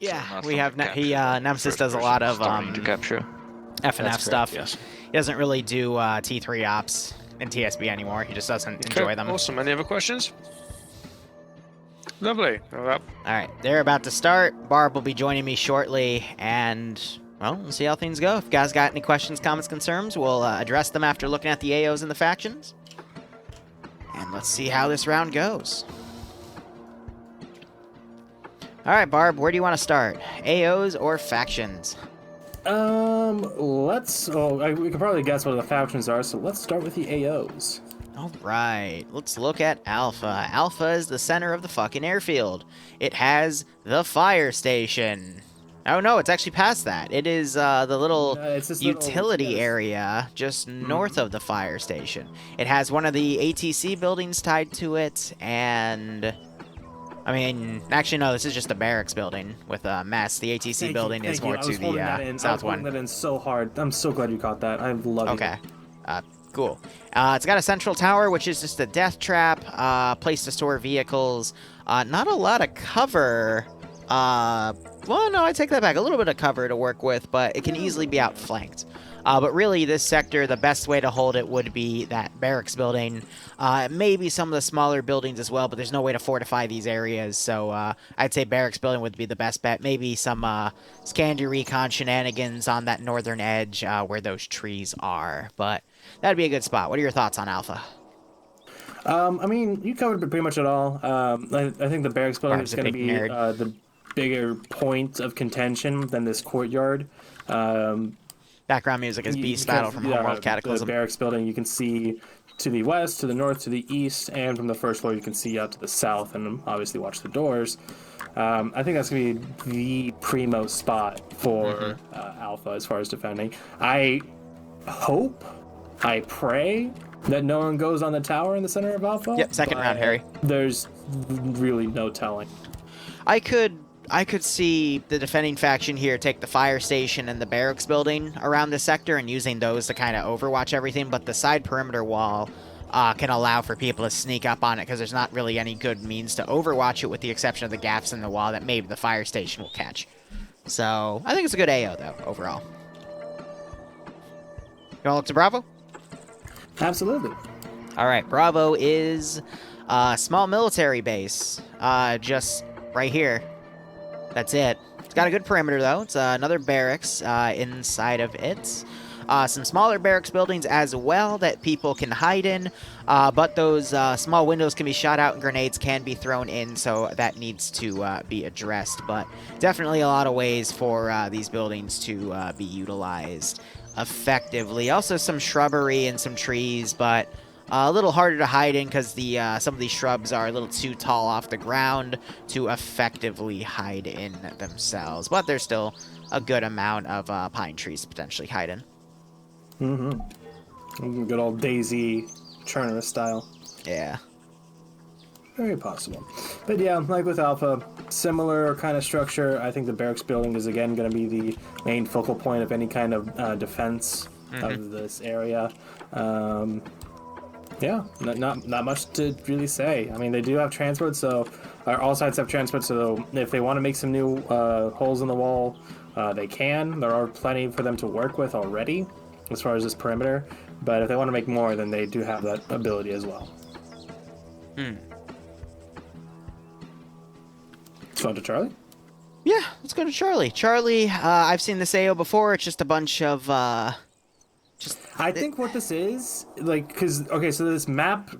Yeah, So we have Nemesis does a lot of to capture. F&F stuff. Yes. He doesn't really do T3 ops and TSB anymore. He just doesn't enjoy them. Awesome. Any other questions? Lovely. All right, they're about to start. Barb will be joining me shortly, and, well, we'll see how things go. If you guys got any questions, comments, concerns, we'll address them after looking at the AOs and the factions. And let's see how this round goes. All right, Barb, where do you want to start? AOs or factions? We could probably guess what the factions are, so let's start with the AOs. All right, let's look at Alpha. Alpha is the center of the fucking airfield. It has the fire station. Oh, no, it's actually past that. It is the little utility area just north of the fire station. It has one of the ATC buildings tied to it, and... I mean, actually, no, this is just the barracks building with a mess. The ATC building is more to the south one. I was that in so hard. I'm so glad you caught that. I love it. Okay. Cool. It's got a central tower, which is just a death trap, place to store vehicles. Not a lot of cover. Well, no, I take that back. A little bit of cover to work with, but it can easily be outflanked. But really, this sector, the best way to hold it would be that barracks building. Maybe some of the smaller buildings as well, but there's no way to fortify these areas. So I'd say barracks building would be the best bet. Maybe some Scandi recon shenanigans on that northern edge where those trees are. But that'd be a good spot. What are your thoughts on Alpha? I mean, you covered pretty much it all. I think the barracks building is going to be the bigger point of contention than this courtyard. Background music is Beast Battle from Homeworld Cataclysm. The barracks building you can see to the west, to the north, to the east, and from the first floor you can see out to the south, and obviously watch the doors. I think that's going to be the primo spot for Alpha as far as defending. I hope, I pray that no one goes on the tower in the center of Alpha. Yep, second round, Harry. There's really no telling. I could see the defending faction here take the fire station and the barracks building around the sector and using those to kind of overwatch everything, but the side perimeter wall can allow for people to sneak up on it because there's not really any good means to overwatch it with the exception of the gaps in the wall that maybe the fire station will catch. So, I think it's a good AO, though, overall. You want to look to Bravo? Absolutely. All right, Bravo is a small military base, just right here. That's it. It's got a good perimeter, though. It's another barracks inside of it. Some smaller barracks buildings as well that people can hide in, but those small windows can be shot out and grenades can be thrown in, so that needs to be addressed. But definitely a lot of ways for these buildings to be utilized effectively. Also some shrubbery and some trees, but a little harder to hide in because some of these shrubs are a little too tall off the ground to effectively hide in themselves. But there's still a good amount of pine trees to potentially hide in. Mm-hmm. Good old Daisy Chernagorsk style. Yeah. Very possible. But yeah, like with Alpha, similar kind of structure. I think the barracks building is again going to be the main focal point of any kind of defense of this area. Yeah, not much to really say. I mean, they do have transport, so all sides have transport. So if they want to make some new holes in the wall, they can. There are plenty for them to work with already, as far as this perimeter. But if they want to make more, then they do have that ability as well. Let's go to Charlie. Yeah, let's go to Charlie. Charlie, I've seen this AO before. It's just a bunch of I think what this is, like, because, okay, so this map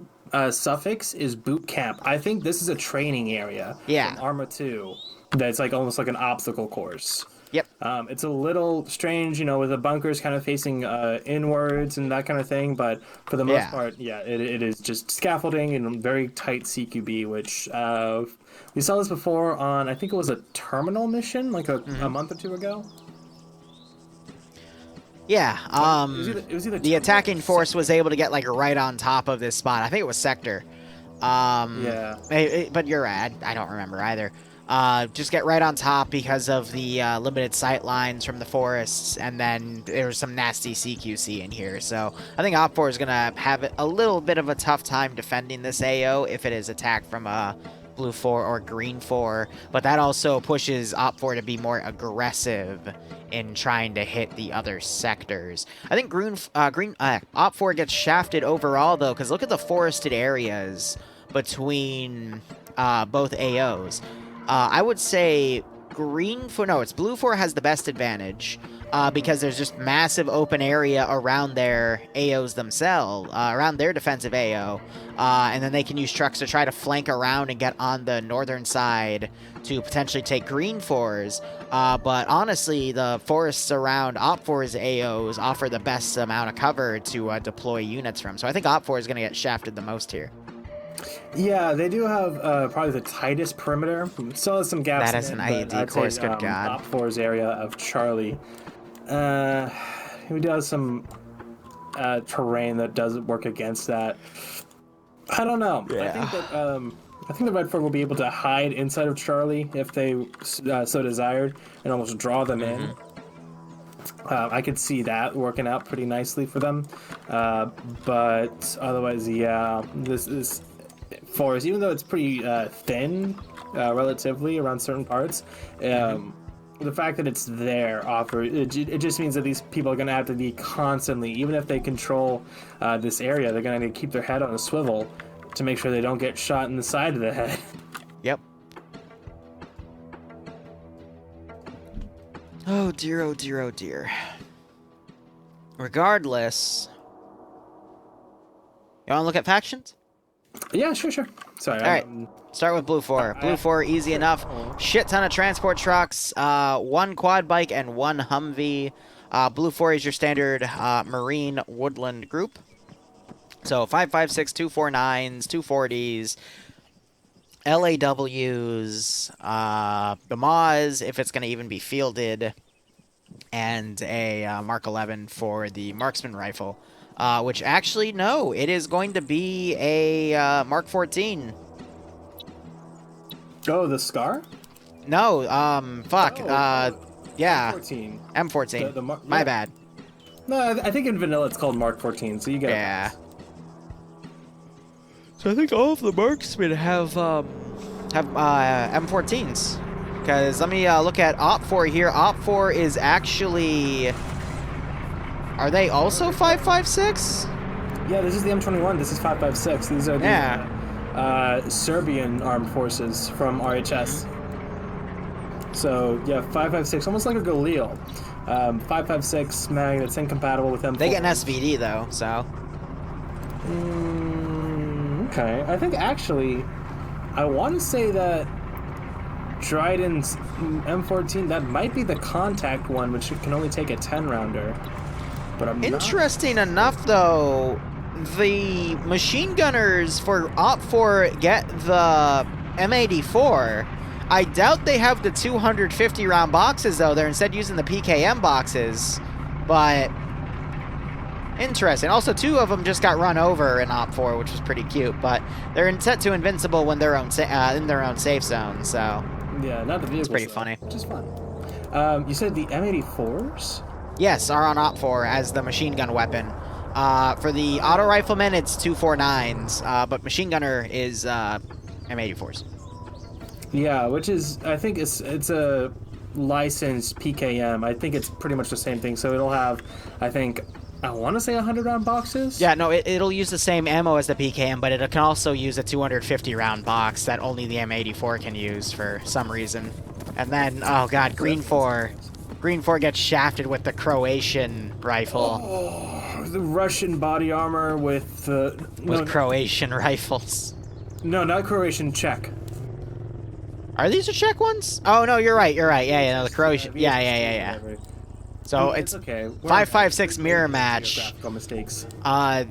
suffix is boot camp. I think this is a training area. Yeah. From Arma 2 that's like almost like an obstacle course. Yep. It's a little strange, with the bunkers kind of facing inwards and that kind of thing, but for the most part, yeah, it is just scaffolding and very tight CQB, which we saw this before on, I think it was a terminal mission, like a month or two ago. Yeah, it was either the attacking force was able to get, like, right on top of this spot. I think it was Sector. Yeah. But you're right, I don't remember either. Just get right on top because of the limited sight lines from the forests, and then there was some nasty CQC in here. So I think Op4 is going to have a little bit of a tough time defending this AO if it is attacked from Blue 4 or Green 4, but that also pushes Op 4 to be more aggressive in trying to hit the other sectors. I think Op 4 gets shafted overall, though, because look at the forested areas between both AOs. I would say it's Blue 4 has the best advantage. Because there's just massive open area around their AOs themselves, around their defensive AO, and then they can use trucks to try to flank around and get on the northern side to potentially take Green 4s. But honestly, the forests around Op 4's AOs offer the best amount of cover to deploy units from. So I think Op 4 is going to get shafted the most here. Yeah, they do have probably the tightest perimeter. Still has some gaps. That is an IED course, good God. Op 4's area of Charlie. He does some terrain that doesn't work against that. I don't know. Yeah. I think the Red Fort will be able to hide inside of Charlie if they so desired and almost draw them in. I could see that working out pretty nicely for them. But otherwise, yeah, this forest, even though it's pretty thin relatively around certain parts, the fact that it's there it just means that these people are going to have to be constantly, even if they control this area, they're going to keep their head on a swivel to make sure they don't get shot in the side of the head. Yep. Oh dear, oh dear, oh dear. Regardless, you want to look at factions? Yeah, sure. Sorry. All right. Start with Blue 4. Blue 4, easy enough. Shit ton of transport trucks, 1 quad bike and 1 Humvee. Blue 4 is your standard marine woodland group. So 5.56, 249s, 240s, LAWs, the Maws, if it's going to even be fielded, and a Mark 11 for the marksman rifle. Which actually, no, it is going to be a Mark 14. Oh, the Scar? No, fuck. Yeah. M14. M14. My bad. No, I think in vanilla it's called Mark 14, so you get it. So I think all of the marksmen have M14s. Because let me look at Op 4 here. Op 4 is actually... Are they also 5.56? Yeah, this is the M21. This is 5.56. These are the Serbian armed forces from RHS. So, yeah, 5.56, almost like a Galil. 5.56 mag, that's incompatible with M4. They get an SVD, though, so... Okay. I think, actually, I want to say that Dryden's M14, that might be the contact one, which can only take a 10-rounder. But I'm Interesting enough, though, the machine gunners for Op 4 get the M84. I doubt they have the 250-round boxes, though. They're instead using the PKM boxes. But interesting. Also, 2 of them just got run over in Op 4, which was pretty cute. But they're set to invincible when they're in their own safe zone. So yeah, not the vehicle. It's pretty funny. Which is fun. You said the M84s? Yes, are on Op 4 as the machine gun weapon. For the auto rifleman, it's 249s, but machine gunner is M84s. Yeah, which is, I think it's a licensed PKM. I think it's pretty much the same thing. So it'll have, I want to say 100-round boxes? Yeah, no, it'll use the same ammo as the PKM, but it can also use a 250-round box that only the M84 can use for some reason. And then, oh god, Green 4 gets shafted with the Croatian rifle. Oh, the Russian body armor with Croatian rifles. No, not Croatian, Czech. Are these the Czech ones? Oh no, you're right. Yeah, the Croatian. Yeah. So it's okay. 5.56 mirror match. Graphical mistakes.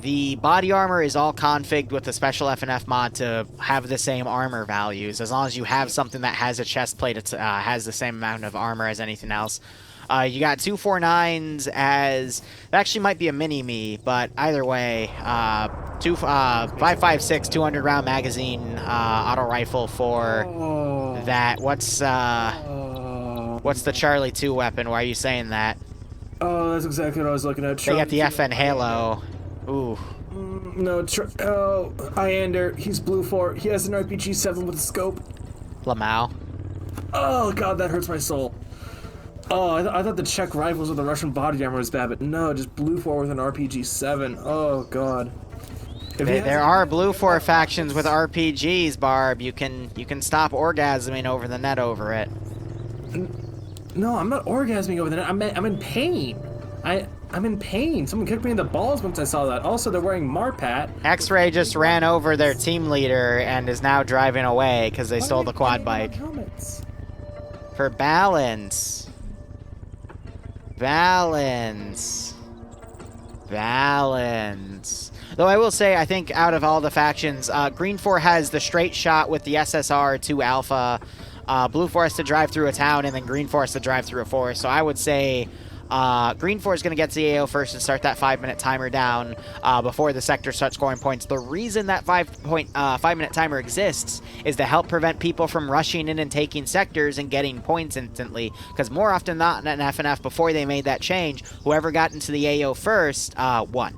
The body armor is all configured with the special FNF mod to have the same armor values. As long as you have something that has a chest plate, it has the same amount of armor as anything else. You got 249s as... That actually might be a mini-me, but either way, 5.56, 200-round magazine auto rifle for that. What's the Charlie 2 weapon? Why are you saying that? Oh, that's exactly what I was looking at. They got the FN Halo. Ooh. No, Iander, he's blue 4. He has an RPG 7 with a scope. Lamau. Oh, God, that hurts my soul. Oh, I thought the Czech rifles with the Russian body armor was bad, but no, just blue 4 with an RPG 7. Oh, God. There are blue 4 factions with RPGs, Barb. You can stop orgasming over the net over it. No, I'm not orgasming over the net. I'm in pain. I'm in pain. Someone kicked me in the balls once I saw that. Also, they're wearing Marpat. X-Ray just ran over their team leader and is now driving away because they stole the quad bike. For balance. Balance. Balance. Though I will say, I think out of all the factions, Green 4 has the straight shot with the SSR to Alpha. Blue 4 has to drive through a town, and then Green 4 has to drive through a forest. So I would say Green 4 is going to get to the AO first and start that 5-minute timer down before the sector starts scoring points. The reason that 5-minute timer exists is to help prevent people from rushing in and taking sectors and getting points instantly. Because more often than not in FNF, before they made that change, whoever got into the AO first won.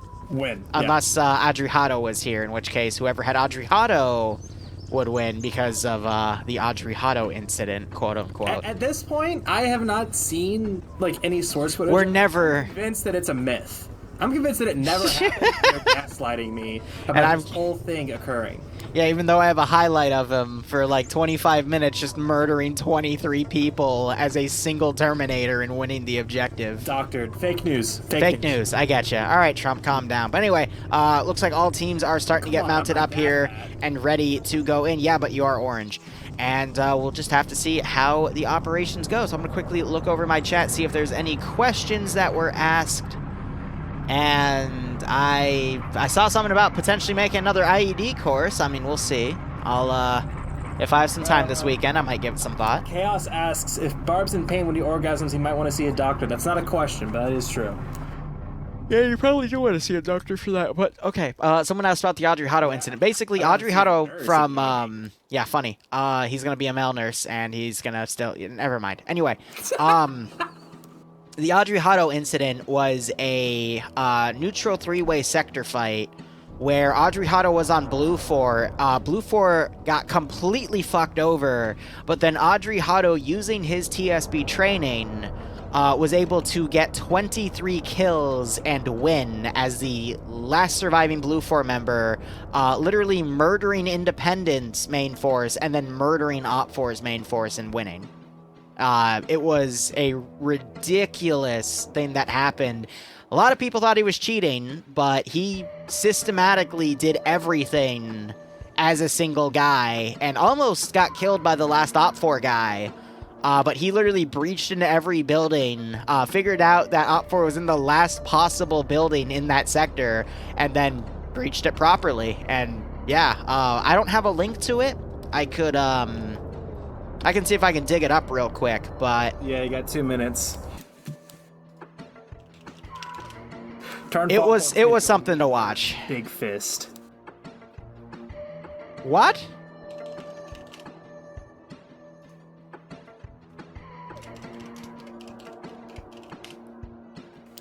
Unless Adriano was here, in which case whoever had Adriano would win because of the Adriano incident, quote unquote. At this point, I have not seen like any source footage. We're never convinced that it's a myth. I'm convinced that it never happened. They're gaslighting me about this whole thing occurring. Yeah, even though I have a highlight of him for like 25 minutes just murdering 23 people as a single Terminator and winning the objective. Doctored. Fake news. Fake news. I getcha. All right, Trump, calm down. But anyway, looks like all teams are starting to get mounted up here and ready to go in. Yeah, but you are orange. And we'll just have to see how the operations go. So I'm going to quickly look over my chat, see if there's any questions that were asked. And I saw something about potentially making another IED course. I mean, we'll see. If I have some time this weekend, I might give it some thought. Chaos asks, if Barb's in pain when he orgasms, he might want to see a doctor. That's not a question, but that is true. Yeah, you probably do want to see a doctor for that. But, okay, someone asked about the Adriano incident. Basically, Adriano from, yeah, funny. He's going to be a male nurse, and he's going to still, never mind. Anyway, the Adriano incident was a neutral 3-way sector fight where Adriano was on Blue 4. Blue 4 got completely fucked over, but then Adriano, using his TSB training, was able to get 23 kills and win as the last surviving Blue 4 member, literally murdering Independence main force and then murdering Op 4's main force and winning. It was a ridiculous thing that happened. A lot of people thought he was cheating, but he systematically did everything as a single guy and almost got killed by the last Op 4 guy. But he literally breached into every building, figured out that Op 4 was in the last possible building in that sector, and then breached it properly. And yeah, I don't have a link to it. I could, I can see if I can dig it up real quick, but... Yeah, you got 2 minutes. It was something to watch. Big fist. What?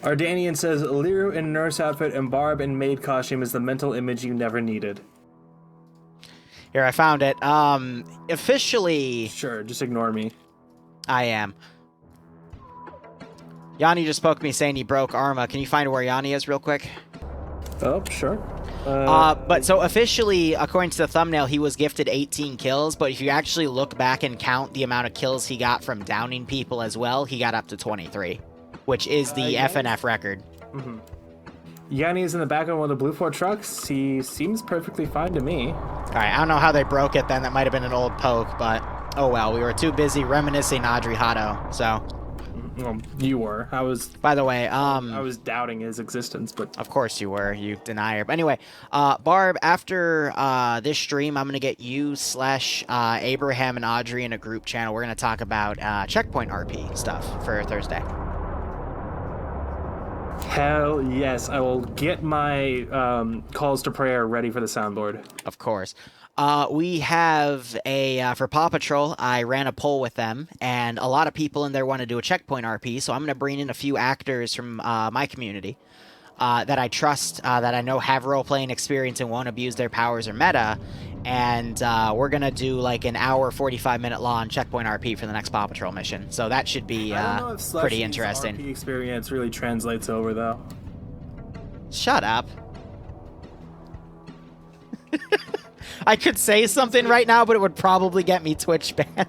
Ardanian says, Liru in nurse outfit and Barb in maid costume is the mental image you never needed. Here, I found it. Officially... Sure, just ignore me. I am. Yanni just spoke to me saying he broke Arma. Can you find where Yanni is real quick? Oh, sure. But so officially, according to the thumbnail, he was gifted 18 kills, but if you actually look back and count the amount of kills he got from downing people as well, he got up to 23, which is the FNF record. Mm-hmm. Yanni is in the back of one of the Blue 4 trucks. He seems perfectly fine to me. Alright, I don't know how they broke it then. That might have been an old poke, but oh well. We were too busy reminiscing Adriano, so... Well, you were. I was... By the way, I was doubting his existence, but... Of course you were. You denier. But anyway, Barb, after this stream, I'm going to get you / Abraham and Audrey in a group channel. We're going to talk about checkpoint RP stuff for Thursday. Hell yes, I will get my calls to prayer ready for the soundboard. Of course. We have a, for Paw Patrol, I ran a poll with them, and a lot of people in there want to do a checkpoint RP, so I'm going to bring in a few actors from my community. that I trust, that I know have role-playing experience and won't abuse their powers or meta. And we're going to do like an hour, 45-minute long checkpoint RP for the next Paw Patrol mission. So that should be I don't know if pretty Slushy's interesting. RP experience really translates over, though. Shut up. I could say something right now, but it would probably get me Twitch banned.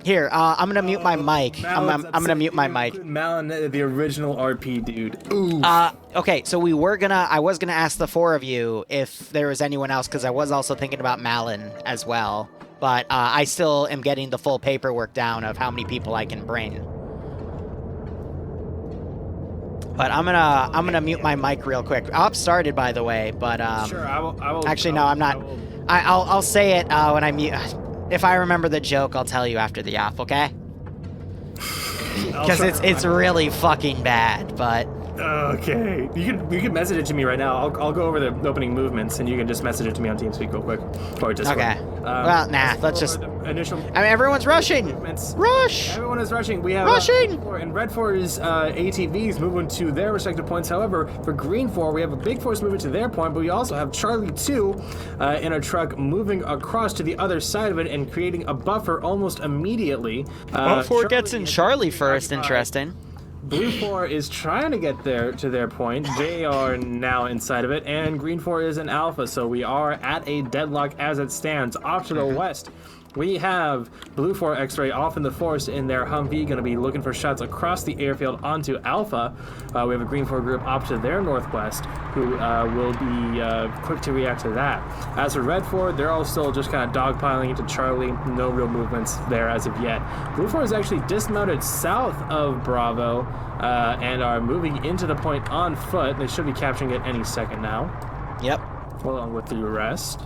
Here, I'm gonna mute my mic. I'm gonna mute my mic. Malin, the original RP dude. Ooh. Okay, so I was gonna ask the four of you if there was anyone else, because I was also thinking about Malin as well. But I still am getting the full paperwork down of how many people I can bring. But I'm gonna mute my mic real quick. Op started, by the way, but Sure, I will. Actually, no, I'm not. I'll say it when I mute. If I remember the joke, I'll tell you after the op, okay? Because it's really fucking bad, but... Okay. You can message it to me right now. I'll go over the opening movements, and you can just message it to me on TeamSpeak real quick. Or Discord. Okay. Well, nah, let's just... Initial... I mean, everyone's rushing! Movements. Rush! Everyone is rushing. We have... Rushing! And Red 4's ATVs moving to their respective points. However, for Green 4, we have a Big Force moving to their point, but we also have Charlie 2 in a truck moving across to the other side of it and creating a buffer almost immediately. 4 gets in Charlie first, interesting. Blue 4 is trying to get there to their point. They are now inside of it, and Green 4 is an alpha, so we are at a deadlock as it stands. Off to the west, we have Blue 4 X-Ray off in the forest in their Humvee, going to be looking for shots across the airfield onto Alpha. We have a Green 4 group off to their northwest, who will be quick to react to that. As for Red 4, they're all still just kind of dogpiling into Charlie. No real movements there as of yet. Blue 4 is actually dismounted south of Bravo and are moving into the point on foot. They should be capturing it any second now. Yep. Along with the rest.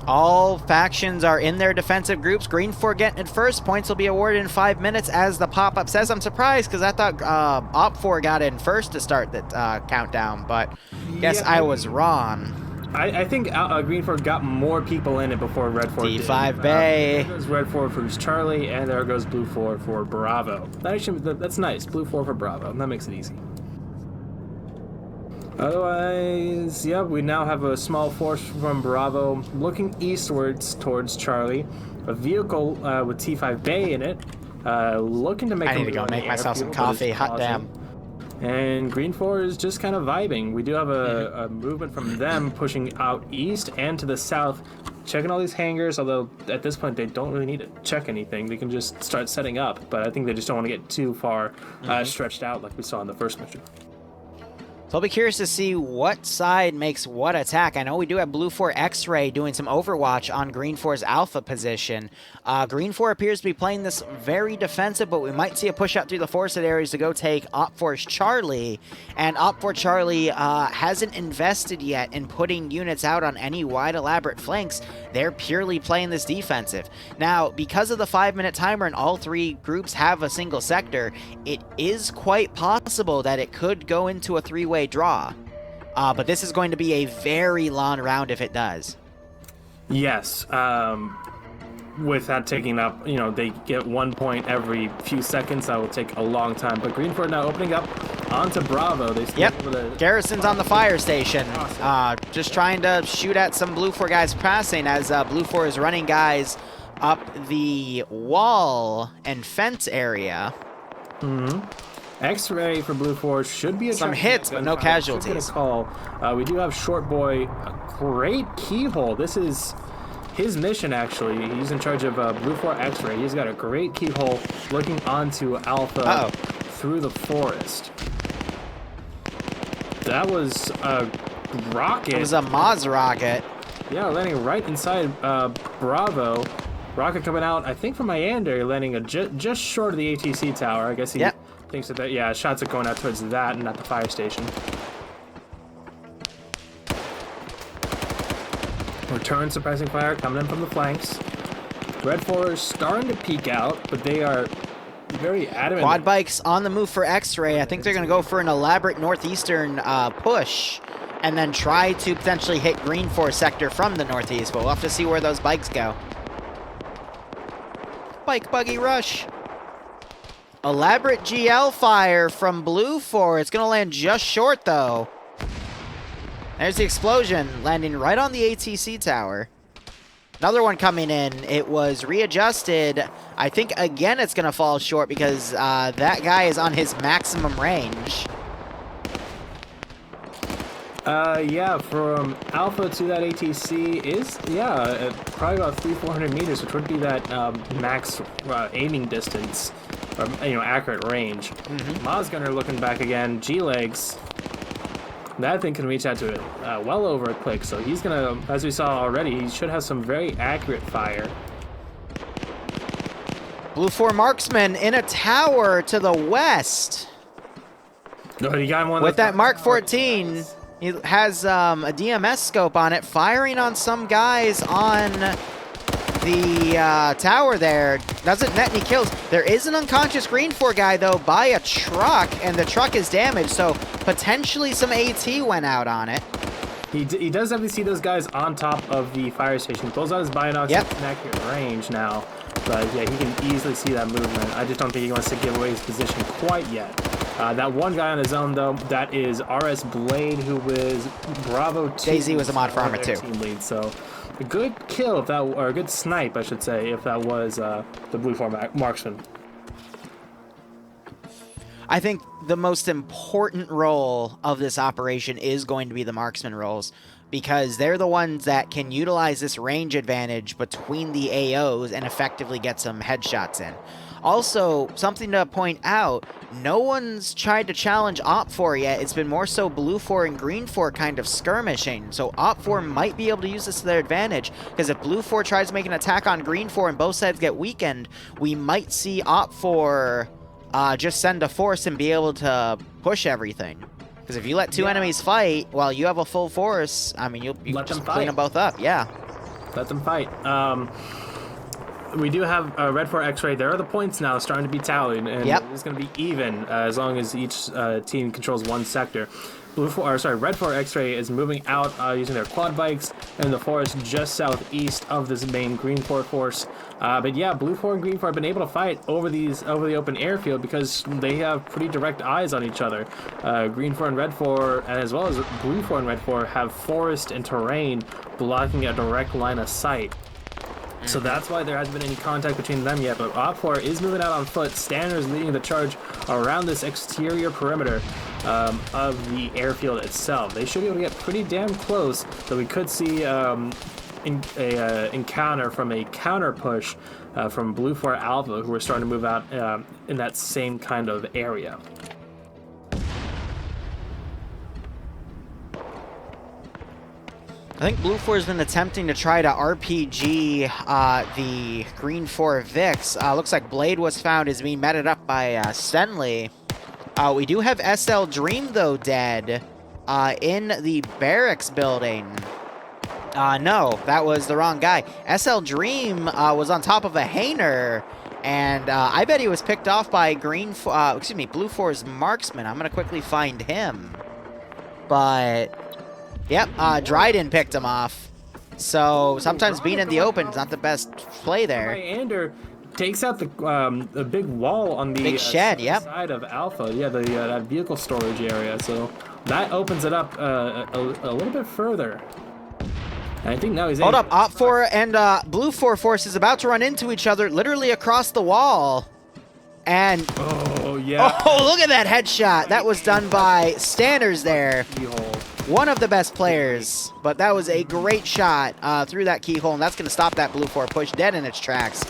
All factions are in their defensive groups. Green 4 getting it first. Points will be awarded in 5 minutes, as the pop-up says. I'm surprised, because I thought Op 4 got in first to start the countdown, but guess I was wrong. I think Green 4 got more people in it before Red 4 did. D5 Bay. There goes Red 4 for Charlie, and there goes Blue 4 for Bravo. That's nice. Blue 4 for Bravo. That makes it easy. Otherwise, yeah, we now have a small force from Bravo looking eastwards towards Charlie. A vehicle with T5 Bay in it, looking to make. I need to go make myself some coffee. Hot damn. And Green 4 is just kind of vibing. We do have a movement from them pushing out east and to the south, checking all these hangars, although at this point they don't really need to check anything. They can just start setting up, but I think they just don't want to get too far stretched out like we saw in the first mission. So I'll be curious to see what side makes what attack. I know we do have Blue 4 X-Ray doing some overwatch on Green 4's alpha position. Green 4 appears to be playing this very defensive, but we might see a push out through the forested areas to go take Op 4's Charlie. And Op 4 Charlie hasn't invested yet in putting units out on any wide elaborate flanks. They're purely playing this defensive. Now, because of the 5-minute timer and all 3 groups have a single sector, it is quite possible that it could go into a 3-way draw. But this is going to be a very long round if it does. Yes. With that taking up, they get 1 point every few seconds. That will take a long time. But Green 4 now opening up onto Bravo. Garrison's on the fire station. Just trying to shoot at some Blue 4 guys passing, as Blue 4 is running guys up the wall and fence area. X-Ray for Blue 4 should be some hits, but no casualties. We do have Short Boy, a great keyhole. This is his mission, actually. He's in charge of Blue 4 X-Ray. He's got a great keyhole looking onto Alpha through the forest. That was a rocket. It was a Maz rocket. Yeah, landing right inside Bravo. Rocket coming out, I think, from Meander, landing just short of the ATC tower. I guess he thinks that, yeah, shots are going out towards that and not the fire station. Return suppressing fire coming in from the flanks. Red 4 is starting to peek out, but they are very adamant. Quad bikes on the move for X-Ray. I think they're going to go for an elaborate northeastern push and then try to potentially hit Green 4 sector from the northeast, but we'll have to see where those bikes go. Bike buggy rush. Elaborate GL fire from Blue 4. It's going to land just short, though. There's the explosion, landing right on the ATC tower. Another one coming in. It was readjusted. I think, again, it's going to fall short because that guy is on his maximum range. Yeah, from Alpha to that ATC is, probably about 300-400 meters, which would be that max aiming distance, or, accurate range. Maz Gunner looking back again. G-Legs. That thing can reach out to it well over a click, so he's gonna, as we saw already, he should have some very accurate fire. Blue 4 marksman in a tower to the west. Oh, you got one with that Mark 14. He has a DMS scope on it, firing on some guys on the tower there. Doesn't net any kills. There is an unconscious Green 4 guy, though, by a truck, and the truck is damaged, so potentially some AT went out on it. He does definitely see those guys on top of the fire station. Pulls out his binocs in accurate range now. But yeah, he can easily see that movement. I just don't think he wants to give away his position quite yet. That one guy on his own, though, that is RS Blade, who was Bravo 2. Daisy was a mod for Armor 2. Team lead, so a good kill, if that, or a good snipe, I should say, if that was the Blue 4 marksman. I think the most important role of this operation is going to be the marksman roles, because they're the ones that can utilize this range advantage between the AOs and effectively get some headshots in. Also, something to point out, no one's tried to challenge Op4 yet. It's been more so Blue 4 and Green 4 kind of skirmishing. So Op4 might be able to use this to their advantage, because if Blue 4 tries to make an attack on Green 4 and both sides get weakened, we might see Op4 just send a force and be able to push everything. Because if you let two enemies fight while you have a full force, I mean, you just clean them both up. Yeah. Let them fight. We do have Red 4 X-Ray. There are the points now starting to be tallied, and it's going to be even as long as each team controls one sector. Red 4 X-Ray is moving out using their quad bikes in the forest just southeast of this main Green 4 force. But yeah, Blue 4 and Green 4 have been able to fight over the open airfield because they have pretty direct eyes on each other. Green 4 and Red 4, and as well as Blue 4 and Red 4, have forest and terrain blocking a direct line of sight. So that's why there hasn't been any contact between them yet, but Op4 is moving out on foot. Standard is leading the charge around this exterior perimeter of the airfield itself. They should be able to get pretty damn close, so we could see encounter from a counter push from Blue 4 Alpha, who are starting to move out in that same kind of area. I think Blue 4 has been attempting to try to RPG the Green 4 Vix. Looks like Blade was found as being meted up by Stenley. We do have SL Dream, though, dead in the barracks building. No, that was the wrong guy. SL Dream was on top of a Hainer, and I bet he was picked off by Blue 4's marksman. I'm going to quickly find him. But... yep, Dryden picked him off. So sometimes being in the open is not the best play there. Ander takes out the big wall on the big shed, side of Alpha. Yeah, that vehicle storage area. So that opens it up a little bit further. And I think now he's... hold up, Op4 and Blue 4 force is about to run into each other literally across the wall. And... oh, yeah. Oh, look at that headshot. That was done by Stanners there. Keyhole. One of the best players, but that was a great shot through that keyhole, and that's going to stop that Blue 4 push dead in its tracks.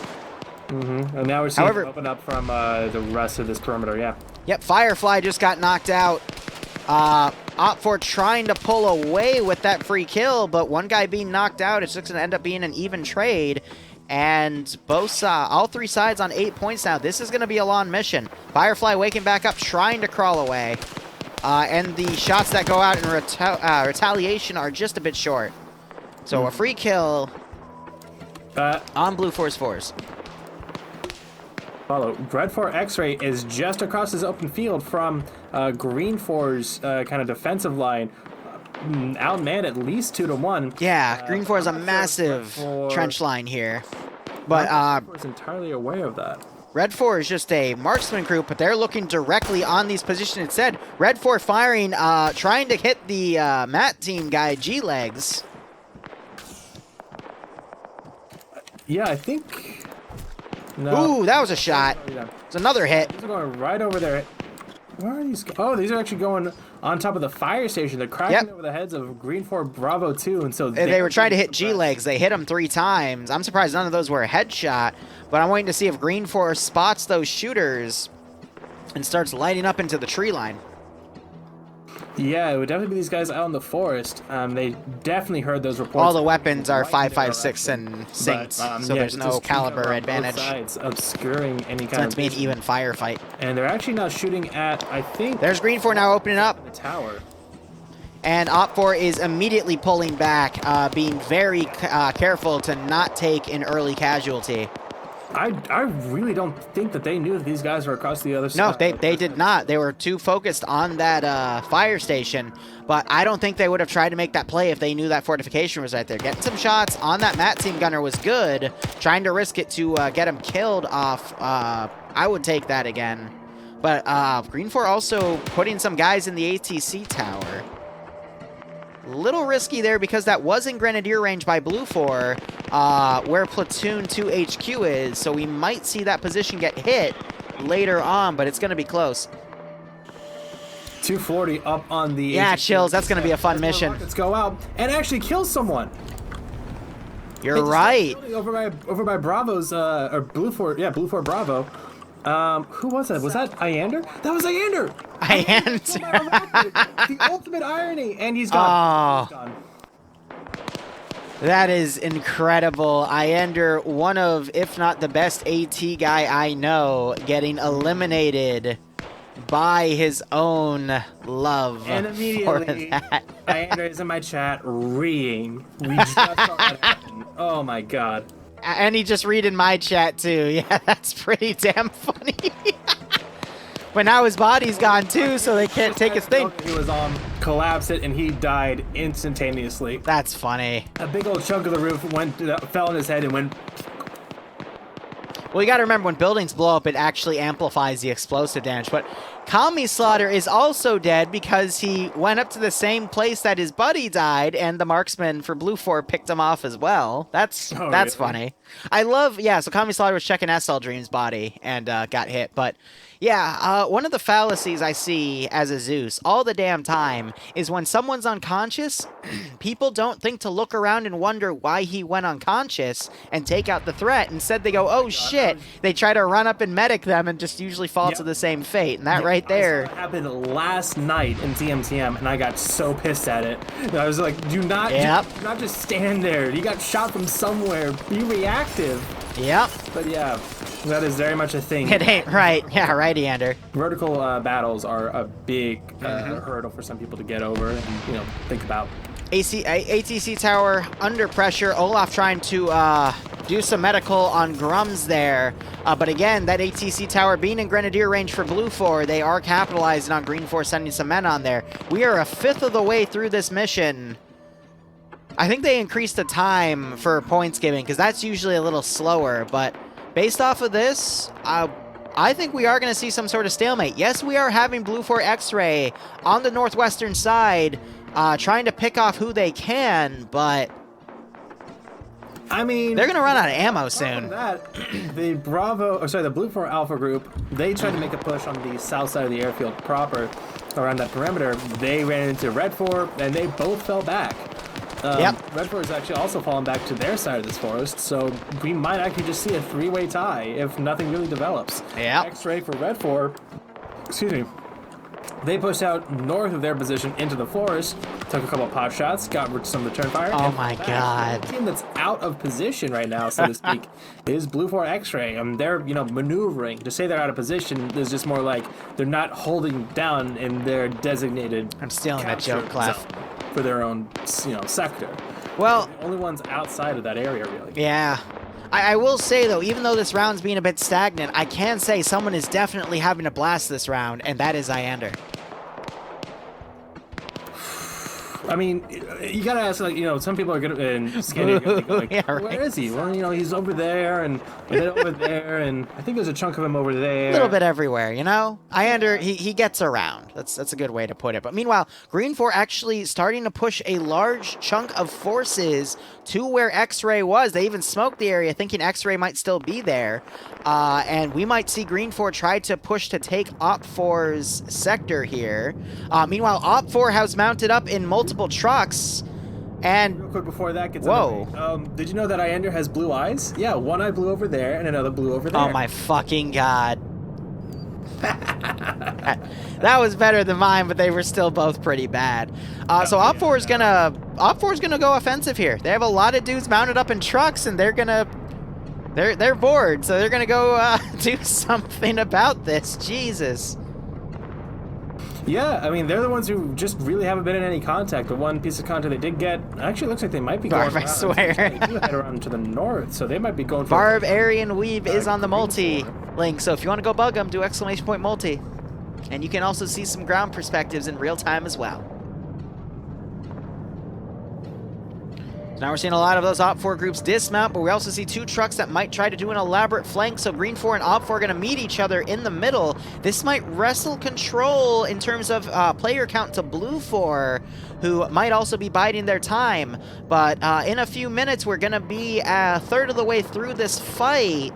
And now we're seeing it open up from the rest of this perimeter, yeah. Yep, Firefly just got knocked out. Op4 trying to pull away with that free kill, but one guy being knocked out, it's just going to end up being an even trade. And all three sides on 8 points now. This is going to be a long mission. Firefly waking back up, trying to crawl away. And the shots that go out in retaliation are just a bit short. So a free kill on Blue 4's force. Follow. Red 4 X-Ray is just across his open field from Green 4's kind of defensive line. Outmanned at least 2-1. Yeah, Green 4 is a massive trench line here. But is entirely aware of that. Red 4 is just a marksman group, but they're looking directly on these positions instead. Red 4 firing, trying to hit the Matt team guy, G-Legs. Yeah, I think... No. Ooh, that was a shot. It's another hit. These are going right over there. Where are these? Oh, these are actually going on top of the fire station. They're cracking over the heads of Green 4 Bravo 2, and so they were trying to hit G-Legs. They hit him 3 times. I'm surprised none of those were a headshot, but I'm waiting to see if Green 4 spots those shooters and starts lighting up into the tree line. Yeah, it would definitely be these guys out in the forest. They definitely heard those reports. All the weapons are 5.56 and synced, so yeah, there's no caliber advantage. Both sides, obscuring any kind so of... it's being an even firefight. And they're actually now shooting at, I think... There's Green 4 now opening up. The tower. And Op 4 is immediately pulling back, being very careful to not take an early casualty. I really don't think that they knew that these guys were across the other No, side. they did not. They were too focused on that fire station, but I don't think they would have tried to make that play if they knew that fortification was right there. Getting some shots on that Matt team gunner was good. Trying to risk it to get him killed off, I would take that again. But Green 4 also putting some guys in the ATC tower. Little risky there because that was in Grenadier range by Blue 4, where Platoon 2 HQ is, so we might see that position get hit later on, but it's going to be close. 240 up on the... Yeah, HQ. Chills, that's going to be a fun mission. Let's go out and actually kill someone. You're right. Over by Bravo's, or Blue 4, yeah, Blue 4 Bravo. Who was that? Was that Iander? That was Iander! Iander! The ultimate irony! And he's gone. He's gone. That is incredible. Iander, one of, if not the best AT guy I know, getting eliminated by his own love. And immediately, Iander is in my chat reading. We just saw that happen. Oh my god. And he just read in my chat too. Yeah, that's pretty damn funny. But now his body's gone too, so they can't take his thing. He was on, collapsed it, and he died instantaneously. That's funny. A big old chunk of the roof fell on his head and went... Well, you gotta remember, when buildings blow up, it actually amplifies the explosive damage. But Kami Slaughter is also dead because he went up to the same place that his buddy died, and the marksman for Blue 4 picked him off as well. That's really funny. I love, yeah, so Kami Slaughter was checking SL Dream's body and got hit. But yeah, one of the fallacies I see as a Zeus all the damn time is when someone's unconscious, people don't think to look around and wonder why he went unconscious and take out the threat. Instead, they go, oh shit. They try to run up and medic them and just usually fall to the same fate. And that right there. That happened last night in TMTM, and I got so pissed at it. I was like, do not just stand there. You got shot from somewhere. Be reactive. Yep. But yeah, that is very much a thing. It ain't right. Yeah, right, Iander. Vertical battles are a big hurdle for some people to get over and, think about. ATC tower under pressure. Olaf trying to do some medical on Grums there. But again, that ATC tower being in Grenadier range for Blue 4, they are capitalizing on Green 4 sending some men on there. We are a fifth of the way through this mission. I think they increased the time for points giving because that's usually a little slower. But based off of this, I think we are going to see some sort of stalemate. Yes, we are having Blue 4 X-Ray on the northwestern side, trying to pick off who they can, but I mean, they're going to run out of ammo soon. The Blue 4 Alpha group, they tried to make a push on the south side of the airfield proper around that perimeter. They ran into Red 4, and they both fell back. Red 4 is actually also falling back to their side of this forest, so we might actually just see a three-way tie if nothing really develops. Yeah. X-ray for Red 4, excuse me, they pushed out north of their position into the forest, took a couple of pot shots, got some return fire. Oh my god. The team that's out of position right now, so to speak, is Blue 4 X-ray. They're, maneuvering. To say they're out of position is just more like they're not holding down in their designated I'm stealing that joke, Clef. For their own, sector. Well, they're the only ones outside of that area, really. Yeah. I will say, though, even though this round's being a bit stagnant, I can say someone is definitely having a blast this round, and that is Iander. I mean, you gotta ask, like, some people are good in scanning. Like, Yeah, right. Where is he? Well, he's over there, and then over there, and I think there's a chunk of him over there. A little bit everywhere, he gets around. That's a good way to put it. But meanwhile, Green 4 actually starting to push a large chunk of forces to where X-Ray was. They even smoked the area, thinking X-Ray might still be there. And we might see Green 4 try to push to take Op 4's sector here. Meanwhile, Op 4 has mounted up in multiple trucks. And real quick before that gets whoa. underway, did you know that Iander has blue eyes? Yeah, one eye blue over there and another blue over there. Oh my fucking god. That was better than mine, but they were still both pretty bad. So Op 4 is gonna go offensive here. They have a lot of dudes mounted up in trucks, and they're bored, so they're gonna go do something about this. Jesus. Yeah, I mean, they're the ones who just really haven't been in any contact. The one piece of contact they did get actually looks like they might be going Barb, I swear. They do head around to the north, so they might be going for... Barb, Aryan, Weave is on the multi-link, so if you want to go bug them, do ! multi. And you can also see some ground perspectives in real time as well. So now we're seeing a lot of those Op 4 groups dismount, but we also see two trucks that might try to do an elaborate flank, so Green 4 and Op 4 are going to meet each other in the middle. This might wrestle control in terms of player count to Blue 4, who might also be biding their time. But in a few minutes, we're going to be a third of the way through this fight.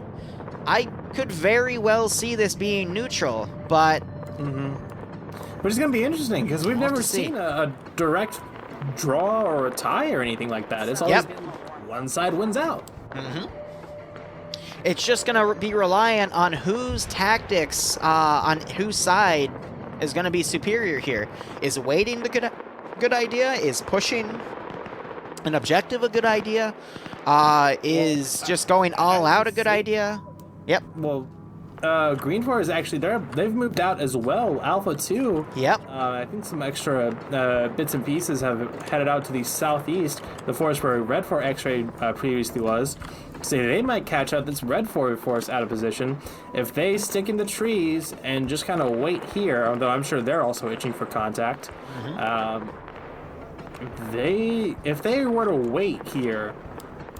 I could very well see this being neutral, but... But it's going to be interesting, because we've never seen a direct draw or a tie or anything like that. It's always been one side wins out. It's just going to be reliant on whose tactics, on whose side is going to be superior here. Is waiting the good idea? Is pushing an objective a good idea? Is just going all out a good idea? Yep. Well, Green 4 is actually they've moved out as well. Alpha 2. Yep. I think some extra bits and pieces have headed out to the southeast, the forest where Red 4 X-Ray previously was. So they might catch up this Red 4 force out of position if they stick in the trees and just kind of wait here. Although I'm sure they're also itching for contact. If they were to wait here,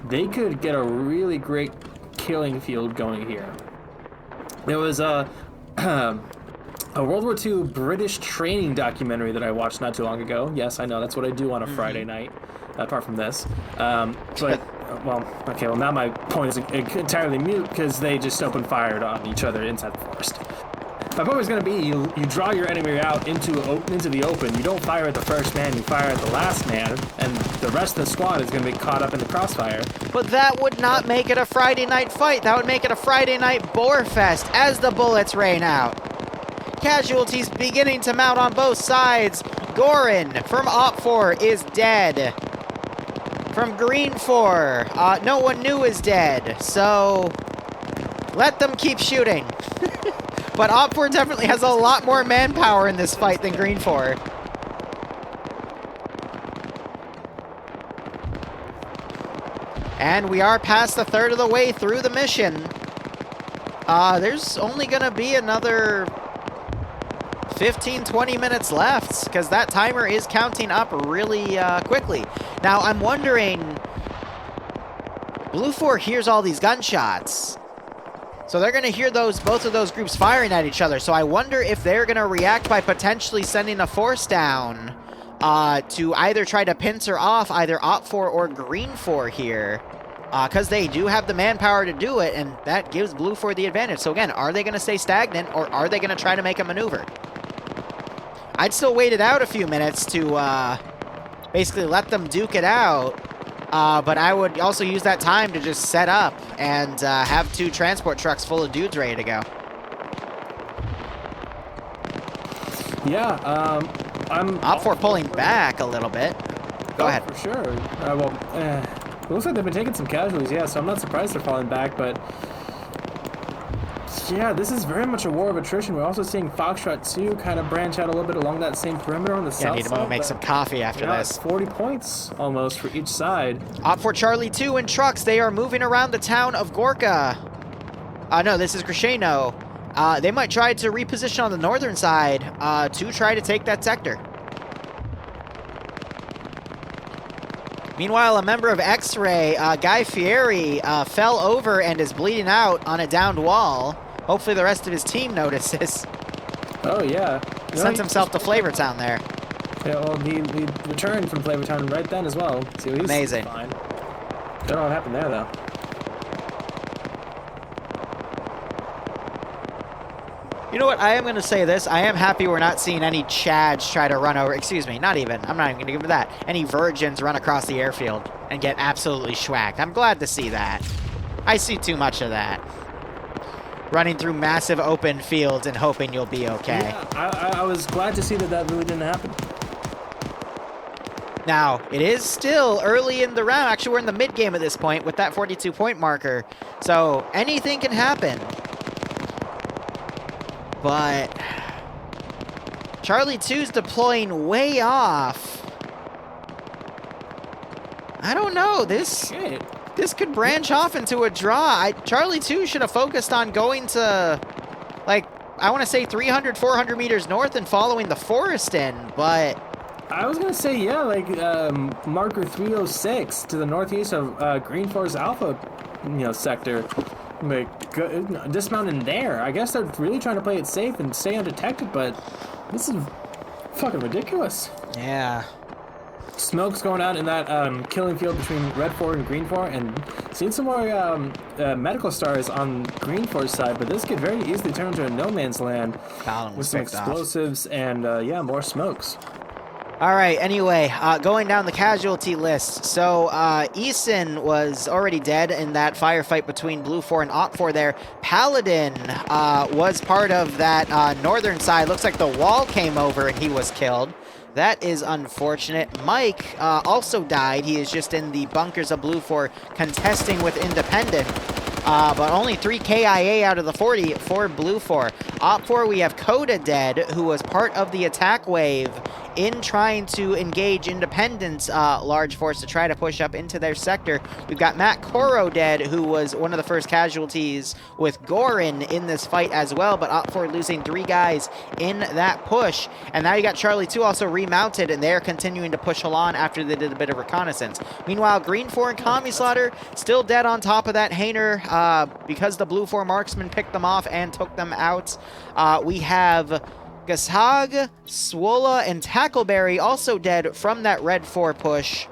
they could get a really great killing field going here. There was a World War II British training documentary that I watched not too long ago. Yes, I know, that's what I do on a Friday night, apart from this. Well, now my point is entirely mute because they just opened fire on each other inside the forest. My point was going to be, you draw your enemy out into the open. You don't fire at the first man, you fire at the last man, and the rest of the squad is going to be caught up in the crossfire. But that would not make it a Friday night fight. That would make it a Friday night bore fest as the bullets rain out. Casualties beginning to mount on both sides. Gorin from Op 4 is dead. From Green 4, no one new is dead, so let them keep shooting. But Op 4 definitely has a lot more manpower in this fight than Green 4. And we are past a third of the way through the mission. There's only going to be another 15-20 minutes left, because that timer is counting up really quickly. Now, I'm wondering, Blue 4 hears all these gunshots. So they're going to hear both of those groups firing at each other. So I wonder if they're going to react by potentially sending a force down to either try to pincer off either Op 4 or Green 4 here. Because they do have the manpower to do it, and that gives Blue 4 the advantage. So again, are they going to stay stagnant, or are they going to try to make a maneuver? I'd still wait it out a few minutes to basically let them duke it out. But I would also use that time to just set up and have two transport trucks full of dudes ready to go. Yeah, I'm... Op 4 pulling back a little bit. Go ahead. For sure. It looks like they've been taking some casualties, yeah, so I'm not surprised they're falling back, but... Yeah, this is very much a war of attrition. We're also seeing Foxtrot 2 kind of branch out a little bit along that same perimeter on the south side. I need to go make some coffee after this. 40 points almost for each side. Op 4 Charlie 2 in trucks. They are moving around the town of Gorka. No, this is Krisheno. They might try to reposition on the northern side to try to take that sector. Meanwhile, a member of X-Ray, Guy Fieri, fell over and is bleeding out on a downed wall. Hopefully the rest of his team notices. Oh, yeah. Sent himself to Flavortown there. Yeah, well, he returned from Flavortown right then as well. So he's Amazing. Fine. Don't know what happened there, though. You know what? I am going to say this. I am happy we're not seeing any Chads try to run over. Excuse me, not even. I'm not even going to give him that. Any Virgins run across the airfield and get absolutely schwacked. I'm glad to see that. I see too much of that. Running through massive open fields and hoping you'll be okay. Yeah, I was glad to see that really didn't happen. Now, it is still early in the round. Actually, we're in the mid-game at this point with that 42-point marker. So anything can happen. But Charlie 2's deploying way off. I don't know. This could branch off into a draw. Charlie 2 should have focused on going to, like, I want to say 300, 400 meters north and following the forest in, but... I was going to say, yeah, like, marker 306 to the northeast of Green Forest Alpha, sector. Like, dismount in there. I guess they're really trying to play it safe and stay undetected, but this is fucking ridiculous. Yeah. Smoke's going out in that killing field between Red 4 and Green 4, and seeing some more medical stars on Green 4's side, but this could very easily turn into a no man's land with some explosives and, yeah, more smokes. All right, anyway, going down the casualty list. So, Eason was already dead in that firefight between Blue 4 and Op 4 there. Paladin was part of that northern side. Looks like the wall came over and he was killed. That is unfortunate. Mike also died. He is just in the bunkers of Blue 4 contesting with Independent. But only 3 KIA out of the 40 for Blue 4. Op 4, we have Coda dead, who was part of the attack wave in trying to engage Independent's large force to try to push up into their sector. We've got Matt Coro dead, who was one of the first casualties with Gorin in this fight as well, but Op 4 losing 3 guys in that push. And now you got Charlie 2 also remounted, and they're continuing to push along after they did a bit of reconnaissance. Meanwhile, Green 4 and Commie Slaughter still dead on top of that Hainer because the Blue 4 marksman picked them off and took them out. We have Gashag, Swola, and Tackleberry also dead from that Red 4 push.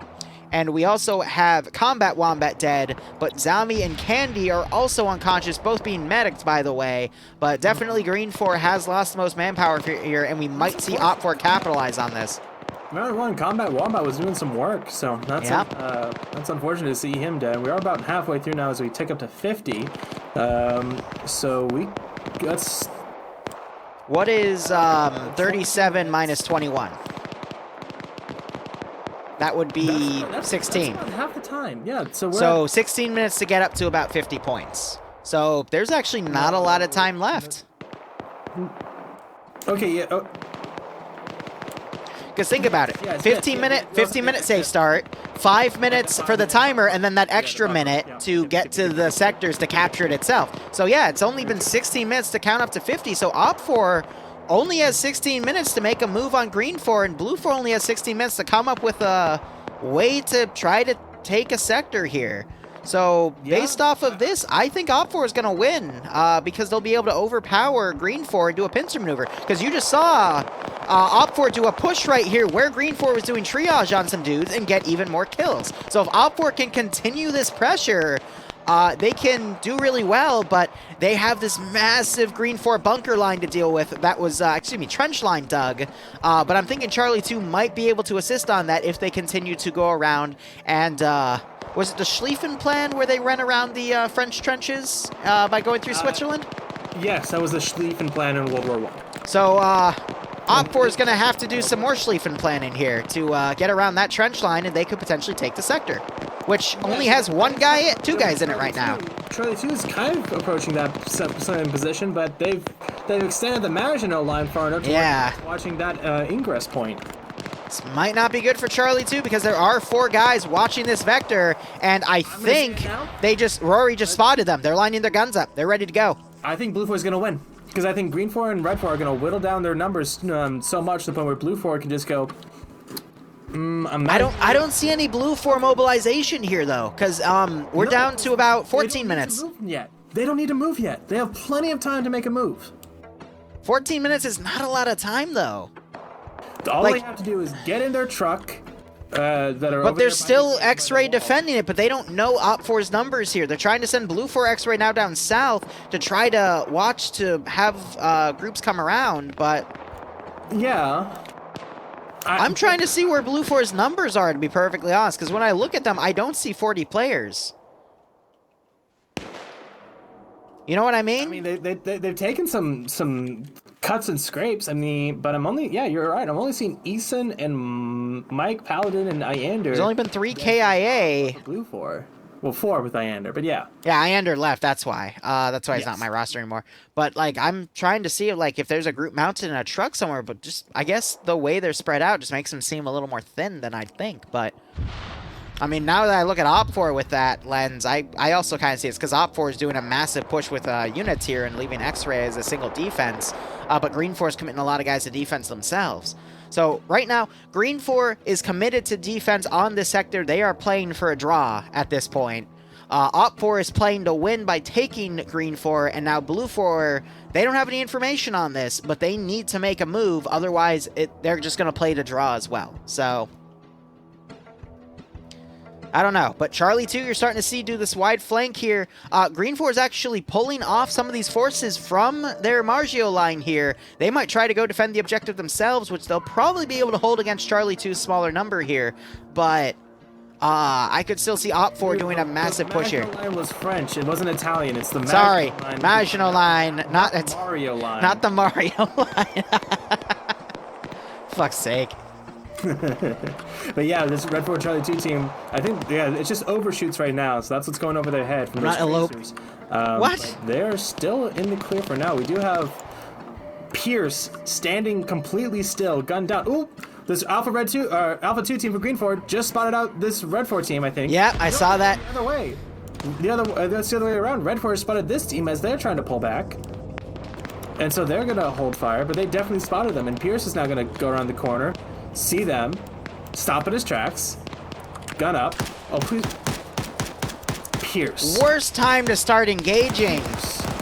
And we also have Combat Wombat dead, but Zami and Candy are also unconscious, both being medics, by the way. But definitely Green 4 has lost the most manpower here, and we might see Op 4 capitalize on this. Round 1, Combat Wombat was doing some work, so that's unfortunate to see him dead. We are about halfway through now as we tick up to 50. Let's... What is 37 minus 21? That would be 16. That's about half the time, yeah. So 16 minutes to get up to about 50 points. So there's actually not a lot of time left. Okay, yeah. Oh. Because think about it, 15 minute safe start, 5 minutes for the timer, and then that extra minute to get to the sectors to capture it itself. So yeah, it's only been 16 minutes to count up to 50, so Op 4 only has 16 minutes to make a move on Green 4, and Blue 4 only has 16 minutes to come up with a way to try to take a sector here. So, based off of this, I think Op 4 is going to win because they'll be able to overpower Green 4 and do a pincer maneuver. Because you just saw Op 4 do a push right here where Green 4 was doing triage on some dudes and get even more kills. So if Op 4 can continue this pressure, they can do really well, but they have this massive Green 4 bunker line to deal with. That was, trench line dug. But I'm thinking Charlie 2 might be able to assist on that if they continue to go around and... was it the Schlieffen plan where they ran around the French trenches by going through Switzerland? Yes, that was the Schlieffen plan in World War I. So, Op 4 is going to have to do some more Schlieffen planning here to get around that trench line, and they could potentially take the sector, which only has two guys in it right now. Charlie 2 is kind of approaching that same position, but they've extended the Maginot line far enough to watching that ingress point. This might not be good for Charlie 2 because there are 4 guys watching this vector, and I think Rory just spotted them. They're lining their guns up. They're ready to go. I think Blue 4 is going to win because I think Green 4 and Red 4 are going to whittle down their numbers so much to the point where Blue 4 can just go, I don't see any blue for mobilization here though, because we're down to about 14 minutes. They don't need to move yet. They have plenty of time to make a move. 14 minutes is not a lot of time though. All they have to do is get in their truck. But they're still X-Ray defending it, but they don't know Op4's numbers here. They're trying to send Blue 4 X-Ray now down south to try to watch to have groups come around, but... Yeah. I'm trying to see where Blue 4's numbers are, to be perfectly honest, because when I look at them, I don't see 40 players. You know what I mean? I mean, they've taken some cuts and scrapes. I mean, but yeah, you're right. I'm only seeing Eason and Mike, Paladin, and Iander. There's only been 3 KIA. Blue 4. Well, 4 with Iander, but yeah. Yeah, Iander left, that's why. That's why he's not on my roster anymore. But, like, I'm trying to see, like, if there's a group mounted in a truck somewhere, but just, I guess the way they're spread out just makes them seem a little more thin than I'd think, but... I mean, now that I look at Op4 with that lens, I also kind of see it's because Op4 is doing a massive push with units here and leaving X-Ray as a single defense, but Green 4 is committing a lot of guys to defense themselves. So right now, Green 4 is committed to defense on this sector. They are playing for a draw at this point. Op4 is playing to win by taking Green 4, and now Blue 4, they don't have any information on this, but they need to make a move, otherwise they're just going to play to draw as well. So... I don't know, but Charlie 2, you're starting to see do this wide flank here. Green 4 is actually pulling off some of these forces from their Margio line here. They might try to go defend the objective themselves, which they'll probably be able to hold against Charlie 2's smaller number here. But I could still see Op4 doing a massive push here. The line was French. It wasn't Italian. It's the Maginot line, not the Mario line. Not the Mario line. Fuck's sake. But yeah, this Red 4 Charlie 2 team, I think, yeah, it just overshoots right now, so that's what's going over their head from those What? They're still in the clear for now. We do have Pierce standing completely still, gunned down. Ooh, this Alpha 2 team for Green 4 just spotted out this Red 4 team, I think. Yeah, I saw that. The other way. That's the other way around. Red 4 spotted this team as they're trying to pull back. And so they're going to hold fire, but they definitely spotted them. And Pierce is now going to go around the corner, see them, stop at his tracks, gun up. Oh, please. Pierce. Worst time to start engaging.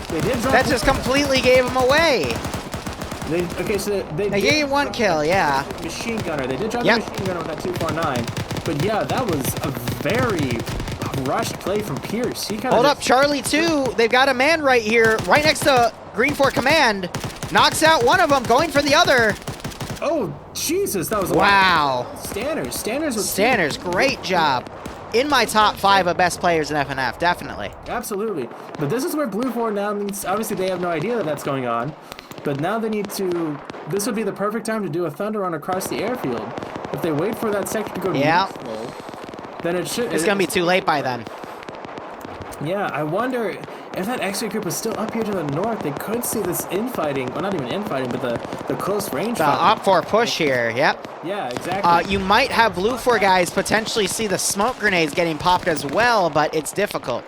They did drop that just completely gave him away. They gave one kill, yeah. Machine gunner. They did drop the machine gunner with that 249. But yeah, that was a very rushed play from Pierce. Hold up, Charlie 2. They've got a man right here, right next to Green 4 command. Knocks out one of them, going for the other. Oh, Jesus, that was wow. Stanners, great job. In my top 5 of best players in FNF, definitely. Absolutely. But this is where Blue 4 now means, obviously they have no idea that that's going on. But now they need to, this would be the perfect time to do a thunder run across the airfield. If they wait for that sector to go neutral, then it should. It's going to be too late by then. Yeah, I wonder if that X-ray group was still up here to the north, they could see this infighting, well, not even infighting, but the close range. The Op4 push here, yep. Yeah, exactly. You might have Blue 4 guys potentially see the smoke grenades getting popped as well, but it's difficult.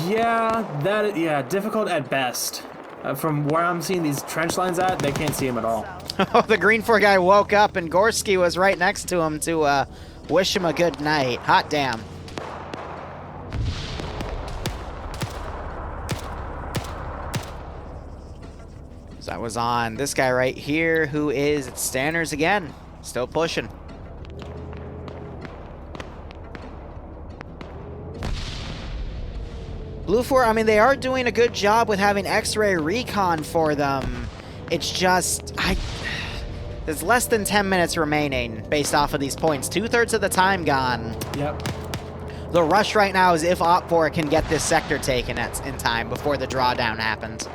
Yeah, difficult at best. From where I'm seeing these trench lines at, they can't see him at all. The Green 4 guy woke up and Gorski was right next to him to wish him a good night. Hot damn. So that was on this guy right here, who is Stanners again. Still pushing. Blue 4, I mean, they are doing a good job with having X-ray recon for them. It's just, there's less than 10 minutes remaining based off of these points. 2/3 of the time gone. Yep. The rush right now is if Op4 can get this sector taken in time before the drawdown happens.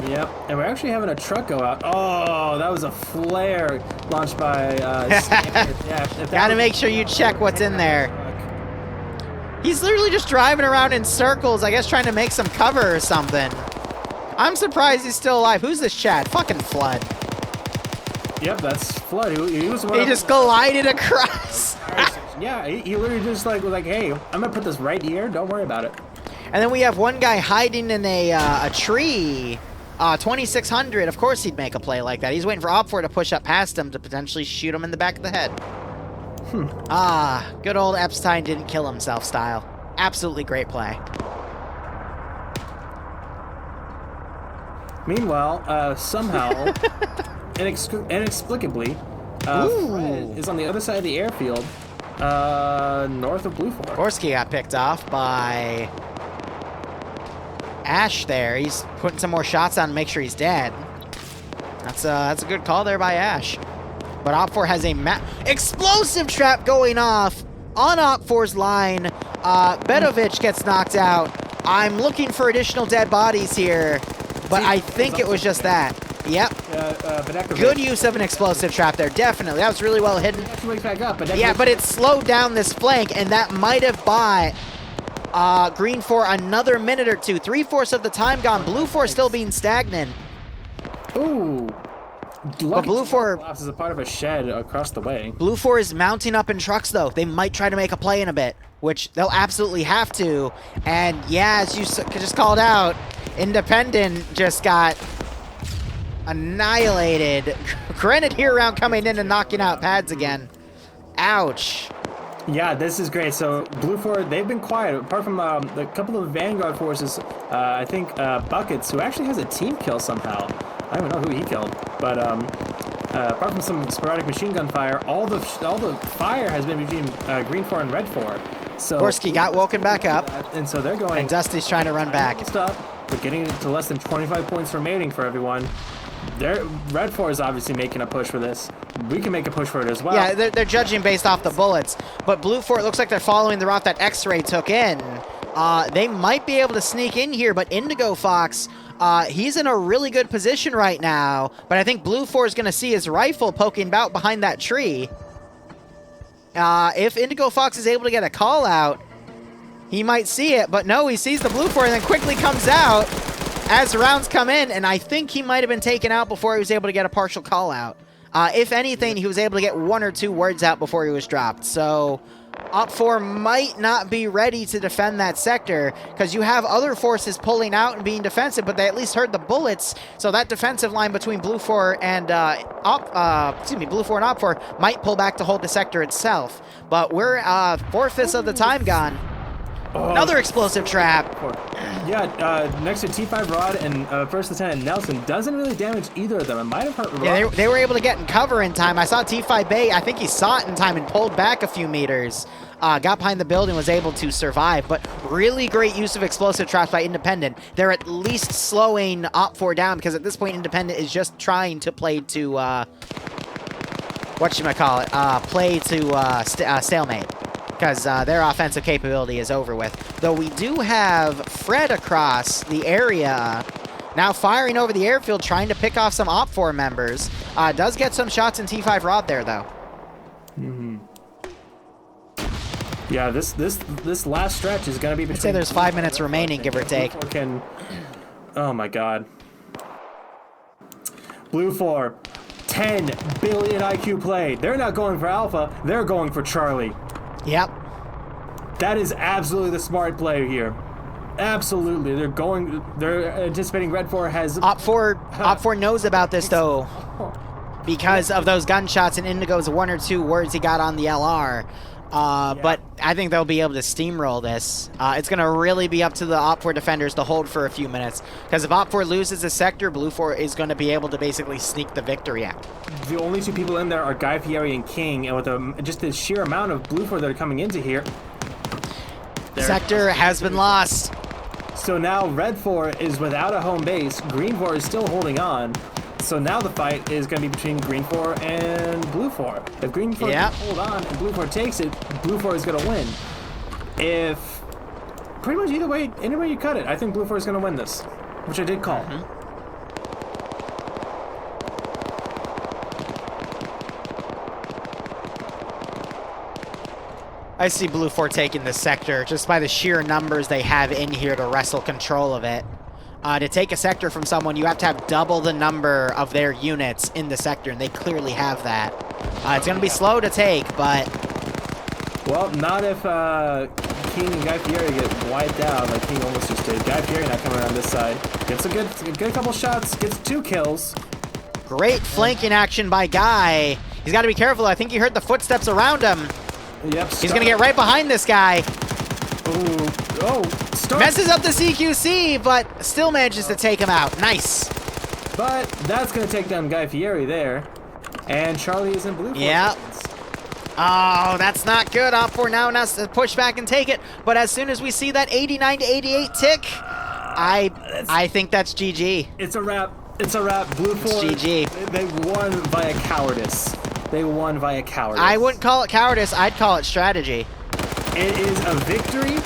Yep, and we're actually having a truck go out. Oh, that was a flare launched by Gotta make sure you check what's in there. He's literally just driving around in circles, I guess trying to make some cover or something. I'm surprised he's still alive. Who's this Chad? Fucking Flood. Yep, that's Flood. He was one He just glided across. Yeah, he literally just was like, hey, I'm gonna put this right here. Don't worry about it. And then we have one guy hiding in a tree 2600, of course he'd make a play like that. He's waiting for Op4 to push up past him to potentially shoot him in the back of the head. Good old Epstein didn't kill himself style. Absolutely great play. Meanwhile, somehow, inexplicably, Fred is on the other side of the airfield, north of Blue 4. Gorski got picked off by Ash there. He's putting some more shots on to make sure he's dead. That's a good call there by Ash. But Op4 has a explosive trap going off on Op4's line. Bedovic gets knocked out. I'm looking for additional dead bodies here, but I think it was just that. Yep. Good use of an explosive trap there, definitely. That was really well hidden. Yeah, but it slowed down this flank, and that might have bought Green 4 another minute or two. 3/4 of the time gone. Blue 4 still being stagnant. Ooh. But Blue 4 is a part of a shed across the way. Blue 4 is mounting up in trucks, though. They might try to make a play in a bit, which they'll absolutely have to. And yeah, as you just called out, Independent just got annihilated. Grenadier round coming in and knocking out pads again. Ouch. Yeah, this is great. So Blue 4, they've been quiet, apart from a couple of Vanguard forces. I think Buckets, who actually has a team kill somehow. I don't know who he killed, but apart from some sporadic machine gun fire, all the fire has been between Green 4 and Red 4. So Gorski got woken back up, and so they're going. And Dusty's trying to run back. Stop. We're getting to less than 25 points remaining for everyone. Red 4 is obviously making a push for this. We can make a push for it as well. Yeah, they're judging based off the bullets, but Blue 4, it looks like they're following the route that X-Ray took in. They might be able to sneak in here, but Indigo Fox, he's in a really good position right now, but I think Blue 4 is going to see his rifle poking about behind that tree. If Indigo Fox is able to get a call out, he might see it, but no, he sees the Blue 4 and then quickly comes out as the rounds come in, and I think he might have been taken out before he was able to get a partial call out. If anything, he was able to get 1 or 2 words out before he was dropped, so Op4 might not be ready to defend that sector, because you have other forces pulling out and being defensive, but they at least heard the bullets, so that defensive line between Blue 4 and Blue 4 and Op4 might pull back to hold the sector itself. But we're 4/5 of the time gone. Another explosive trap. Yeah, next to T5 Rod and First Lieutenant Nelson doesn't really damage either of them. It might have hurt Rod. Yeah, they were able to get in cover in time. I saw T5 Bay. I think he saw it in time and pulled back a few meters. Got behind the building, was able to survive. But really great use of explosive traps by Independent. They're at least slowing Op4 down, because at this point Independent is just trying to play to play to stalemate, because their offensive capability is over with. Though we do have Fred across the area, now firing over the airfield, trying to pick off some Op4 members. Does get some shots in T5 Rod there, though. Yeah, this last stretch is going to be between... I'd say there's 5 minutes remaining, give or take. Oh my god. Blue 4, 10 billion IQ play. They're not going for Alpha, they're going for Charlie. Yep. That is absolutely the smart play here. Absolutely. They're anticipating Red 4 has... Op4 knows about this, though, because of those gunshots and Indigo's 1 or 2 words he got on the LR. But I think they'll be able to steamroll this. It's going to really be up to the Op4 defenders to hold for a few minutes, because if Op4 loses a sector, Blue 4 is going to be able to basically sneak the victory out. The only 2 people in there are Guy Fieri and King, and with just the sheer amount of Blue 4 that are coming into here... Sector has been lost. So now Red 4 is without a home base. Green 4 is still holding on. So now the fight is going to be between Green 4 and Blue 4. If Green 4 can hold on and Blue 4 takes it, Blue 4 is going to win. If... Pretty much either way, any way you cut it, I think Blue 4 is going to win this. Which I did call. I see Blue 4 taking this sector just by the sheer numbers they have in here to wrestle control of it. To take a sector from someone, you have to have double the number of their units in the sector, and they clearly have that. It's going to be slow to take, but... Well, not if King and Guy Fieri get wiped out, like King almost just did. Guy Fieri now coming around this side. Gets a good couple shots, gets 2 kills. Great flanking action by Guy. He's got to be careful. I think he heard the footsteps around him. Yep. He's going to get right behind this guy. Ooh. Oh, messes up the CQC, but still manages to take him out. Nice. But that's going to take down Guy Fieri there. And Charlie is in blue. Yeah. Oh, that's not good. OpFor now has to push back and take it. But as soon as we see that 89 to 88 tick, I think that's GG. It's a wrap. It's a wrap. Blue 4. It's GG. They won via cowardice. They won via cowardice. I wouldn't call it cowardice. I'd call it strategy. It is a victory,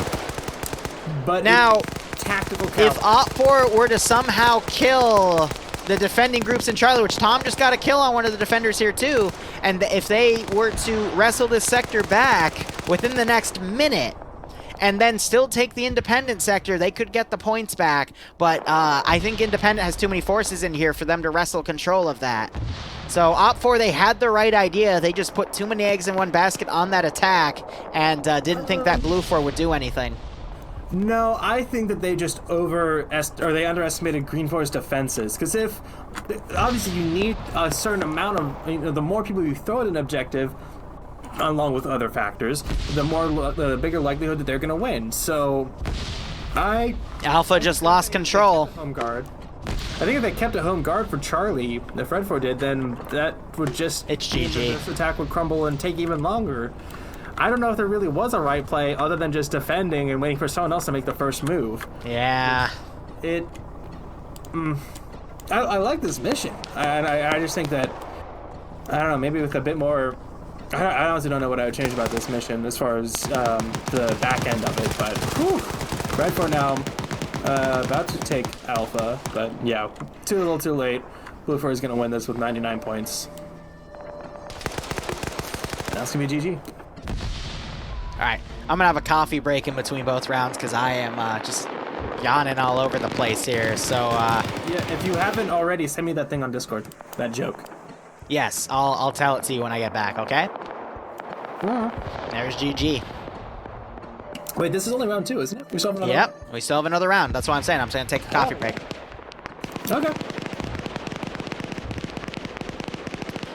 but now, tactical cowardice. If OpFor were to somehow kill the defending groups in Charlie, which Tom just got a kill on one of the defenders here too, and if they were to wrestle this sector back within the next minute, and then still take the independent sector, they could get the points back, but I think independent has too many forces in here for them to wrestle control of that. So OpFor, they had the right idea, they just put too many eggs in one basket on that attack, and didn't think that Blue 4 would do anything. No, I think that they just they underestimated Green 4's defenses. Because if, obviously you need a certain amount of, the more people you throw at an objective, along with other factors, the bigger likelihood that they're going to win. So, Alpha just lost control. Home guard. I think if they kept a home guard for Charlie, if Red 4 did, then that would just... It's GG. This attack would crumble and take even longer. I don't know if there really was a right play other than just defending and waiting for someone else to make the first move. Yeah. I like this mission. And I just think that, I don't know, maybe with a bit more... I honestly don't know what I would change about this mission as far as the back end of it, but whew, Red 4 now about to take Alpha, but yeah, a little too late. Blue 4 is going to win this with 99 points. And that's going to be GG. All right, I'm gonna have a coffee break in between both rounds because I am just yawning all over the place here. So yeah, if you haven't already, send me that thing on Discord. That joke. Yes, I'll tell it to you when I get back. Okay. There's GG. Wait, this is only round 2, isn't it? We still have another round? Yep, we still have another round. That's what I'm saying. I'm saying take a coffee break. Okay.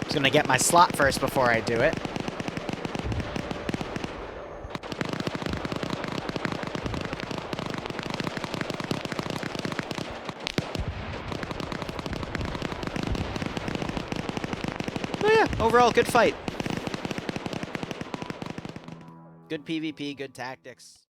Just gonna get my slot first before I do it. Overall, good fight. Good PvP, good tactics.